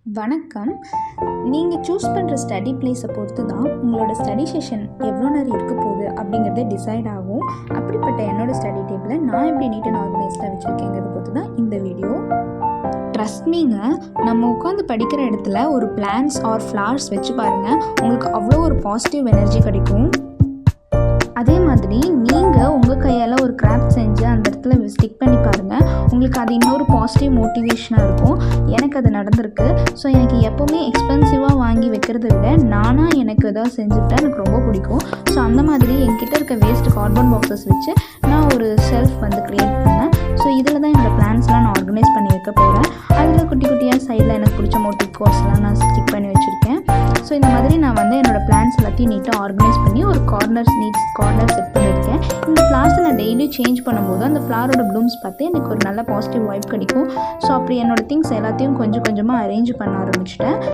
வணக்கம். நீங்கள் சூஸ் பண்ணுற ஸ்டடி பிளேஸை பொறுத்து தான் உங்களோட ஸ்டடி செஷன் எவ்வளோ நேரம் இருக்க போகுது அப்படிங்கிறத டிசைட் ஆகும். அப்படிப்பட்ட என்னோடய ஸ்டடி டேபிளை நான் எப்படி நீட் அண்ட் ஆர்கனைஸ்டாக வச்சுருக்கேங்கிறத பொறுத்து தான் இந்த வீடியோ. ட்ரஸ்ட் மீங்க, நம்ம உட்காந்து படிக்கிற இடத்துல ஒரு பிளான்ட்ஸ் ஆர் ஃப்ளவர்ஸ் வச்சு பாருங்கள், உங்களுக்கு அவ்வளோ ஒரு பாசிட்டிவ் எனர்ஜி கிடைக்கும். அதே மாதிரி நீங்கள் உங்கள் கையால் ஒரு கிராஃப்ட் செஞ்சு அந்த இடத்துல ஸ்டிக் பண்ணி பாருங்கள், உங்களுக்கு அது இன்னொரு பாசிட்டிவ் மோட்டிவேஷனாக இருக்கும். எனக்கு அது நடந்திருக்கு. ஸோ எனக்கு எப்போவுமே எக்ஸ்பென்சிவாக வாங்கி வைக்கிறத விட நானாக எனக்கு எதாவது செஞ்சுக்கிட்டா எனக்கு ரொம்ப பிடிக்கும். ஸோ அந்த மாதிரி என்கிட்ட இருக்க வேஸ்ட் கார்பன் பாக்ஸஸ் வச்சு நான் ஒரு ஷெல்ஃப் க்ரியேட் பண்ணேன். ஸோ இதில் தான் என்னோடய பிளான்ஸ்லாம் நான் ஆர்கனைஸ் பண்ணி வைக்க போகிறேன். அதில் குட்டி குட்டியாக சைடில் எனக்கு பிடிச்ச மோட்டிவ் கோட்ஸ்லாம் நான் ஸ்டிக் பண்ணி வச்சுருக்கேன். ஸோ இந்த மாதிரி நான் என்னோடய பிளான்ஸ் எல்லாத்தையும் நீட்டாக ஆர்கனைஸ் பண்ணி ஒரு கார்னர் செட் பண்ணியிருக்கேன். இந்த ஃப்ளார்ஸை நான் டெய்லி சேஞ்ச் பண்ணும்போது அந்த ஃப்ளாரோட ப்ளூம்ஸ் பார்த்து எனக்கு ஒரு நல்ல பாசிட்டிவ் வைப் கிடைக்கும். ஸோ அப்படி என்னோடய திங்ஸ் எல்லாத்தையும் கொஞ்சம் கொஞ்சமாக அரேஞ்ச் பண்ண ஆரம்பிச்சிட்டேன்.